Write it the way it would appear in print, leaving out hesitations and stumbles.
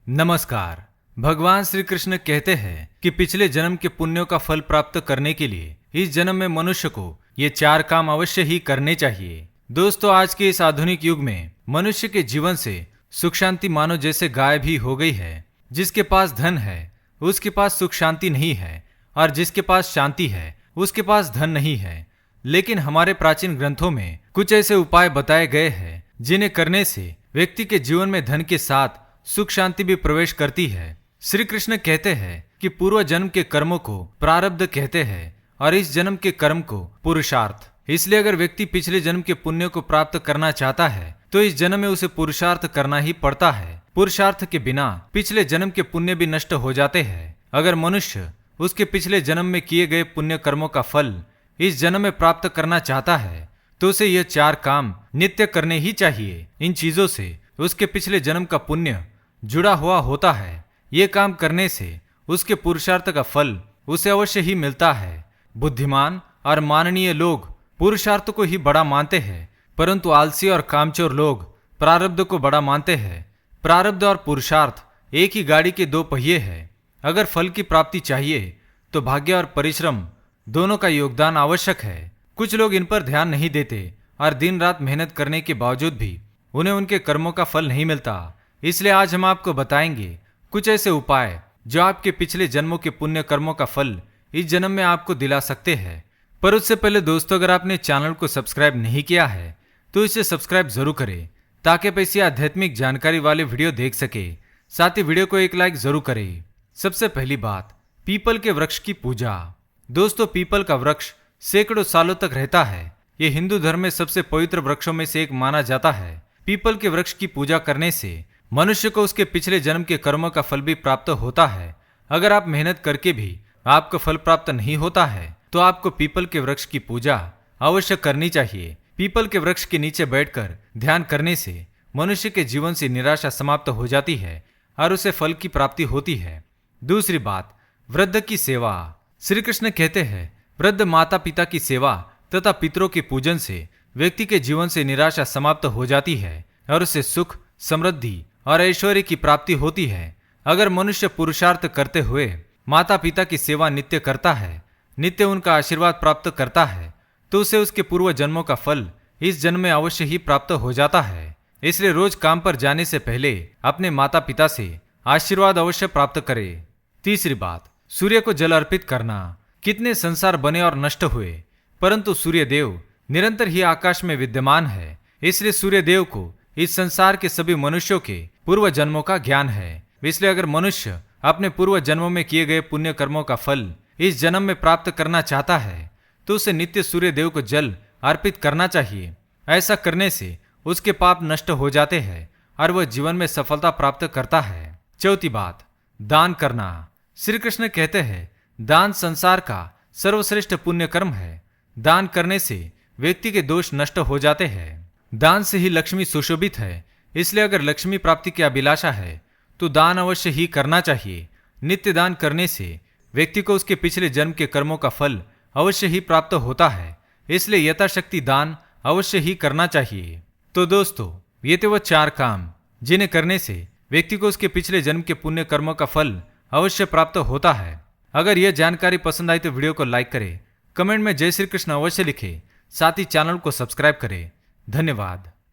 नमस्कार। भगवान श्री कृष्ण कहते हैं कि पिछले जन्म के पुण्यों का फल प्राप्त करने के लिए इस जन्म में मनुष्य को ये 4 काम अवश्य ही करने चाहिए। दोस्तों, आज के इस आधुनिक युग में मनुष्य के जीवन से सुख शांति मानो जैसे गायब ही हो गई है। जिसके पास धन है उसके पास सुख शांति नहीं है, और जिसके पास शांति है उसके पास धन नहीं है। लेकिन हमारे प्राचीन ग्रंथों में कुछ ऐसे उपाय बताए गए हैं जिन्हें करने से व्यक्ति के जीवन में धन के साथ सुख शांति भी प्रवेश करती है। श्री कृष्ण कहते हैं कि पूर्व जन्म के कर्मों को प्रारब्ध कहते हैं और इस जन्म के कर्म को पुरुषार्थ। इसलिए अगर व्यक्ति पिछले जन्म के पुण्य को प्राप्त करना चाहता है तो इस जन्म में उसे पुरुषार्थ करना ही पड़ता है। पुरुषार्थ के बिना पिछले जन्म के पुण्य भी नष्ट हो जाते हैं। अगर मनुष्य उसके पिछले जन्म में किए गए पुण्य कर्मों का फल इस जन्म में प्राप्त करना चाहता है तो उसे यह 4 काम नित्य करने ही चाहिए। इन चीजों से उसके पिछले जन्म का पुण्य जुड़ा हुआ होता है। ये काम करने से उसके पुरुषार्थ का फल उसे अवश्य ही मिलता है। बुद्धिमान और माननीय लोग पुरुषार्थ को ही बड़ा मानते हैं, परंतु आलसी और कामचोर लोग प्रारब्ध को बड़ा मानते हैं। प्रारब्ध और पुरुषार्थ एक ही गाड़ी के 2 पहिए हैं। अगर फल की प्राप्ति चाहिए तो भाग्य और परिश्रम दोनों का योगदान आवश्यक है। कुछ लोग इन पर ध्यान नहीं देते और दिन रात मेहनत करने के बावजूद भी उन्हें उनके कर्मों का फल नहीं मिलता। इसलिए आज हम आपको बताएंगे कुछ ऐसे उपाय जो आपके पिछले जन्मों के पुण्य कर्मों का फल इस जन्म में आपको दिला सकते हैं। पर उससे पहले दोस्तों, अगर आपने चैनल को सब्सक्राइब नहीं किया है तो इसे सब्सक्राइब जरूर करें ताकि आप ऐसी आध्यात्मिक जानकारी वाले वीडियो देख सके। साथ ही वीडियो को एक लाइक जरूर करें। सबसे पहली बात, पीपल के वृक्ष की पूजा। दोस्तों, पीपल का वृक्ष सैकड़ों सालों तक रहता है। ये हिंदू धर्म में सबसे पवित्र वृक्षों में से एक माना जाता है। पीपल के वृक्ष की पूजा करने से मनुष्य को उसके पिछले जन्म के कर्मों का फल भी प्राप्त होता है। अगर आप मेहनत करके भी आपको फल प्राप्त नहीं होता है तो आपको पीपल के वृक्ष की पूजा अवश्य करनी चाहिए। पीपल के वृक्ष के नीचे बैठकर ध्यान करने से मनुष्य के जीवन से निराशा समाप्त हो जाती है और उसे फल की प्राप्ति होती है। दूसरी बात, वृद्ध की सेवा। श्री कृष्ण कहते हैं वृद्ध माता पिता की सेवा तथा पितरों के पूजन से व्यक्ति के जीवन से निराशा समाप्त हो जाती है और उसे सुख, समृद्धि और ऐश्वर्य की प्राप्ति होती है। अगर मनुष्य पुरुषार्थ करते हुए माता पिता की सेवा नित्य करता है, नित्य उनका आशीर्वाद प्राप्त करता है, तो उसे उसके पूर्व जन्मों का फल इस जन्म में अवश्य ही प्राप्त हो जाता है। इसलिए रोज काम पर जाने से पहले अपने माता पिता से आशीर्वाद अवश्य प्राप्त करे। तीसरी बात, सूर्य को जल अर्पित करना। कितने संसार बने और नष्ट हुए, परंतु सूर्य देव निरंतर ही आकाश में विद्यमान है। इसलिए सूर्य देव को इस संसार के सभी मनुष्यों के पूर्व जन्मों का ज्ञान है। इसलिए अगर मनुष्य अपने पूर्व जन्मों में किए गए पुण्य कर्मों का फल इस जन्म में प्राप्त करना चाहता है तो उसे नित्य सूर्य देव को जल अर्पित करना चाहिए। ऐसा करने से उसके पाप नष्ट हो जाते हैं और वह जीवन में सफलता प्राप्त करता है। चौथी बात, दान करना। श्री कृष्ण कहते हैं दान संसार का सर्वश्रेष्ठ पुण्य कर्म है। दान करने से व्यक्ति के दोष नष्ट हो जाते हैं। दान से ही लक्ष्मी सुशोभित है। इसलिए अगर लक्ष्मी प्राप्ति की अभिलाषा है तो दान अवश्य ही करना चाहिए। नित्य दान करने से व्यक्ति को उसके पिछले जन्म के कर्मों का फल अवश्य ही प्राप्त होता है। इसलिए यथाशक्ति दान अवश्य ही करना चाहिए। तो दोस्तों, ये थे वो 4 काम जिन्हें करने से व्यक्ति को उसके पिछले जन्म के पुण्य कर्मों का फल अवश्य प्राप्त होता है। अगर यह जानकारी पसंद आई तो वीडियो को लाइक करें, कमेंट में जय श्री कृष्ण अवश्य लिखें, साथ ही चैनल को सब्सक्राइब करें। धन्यवाद।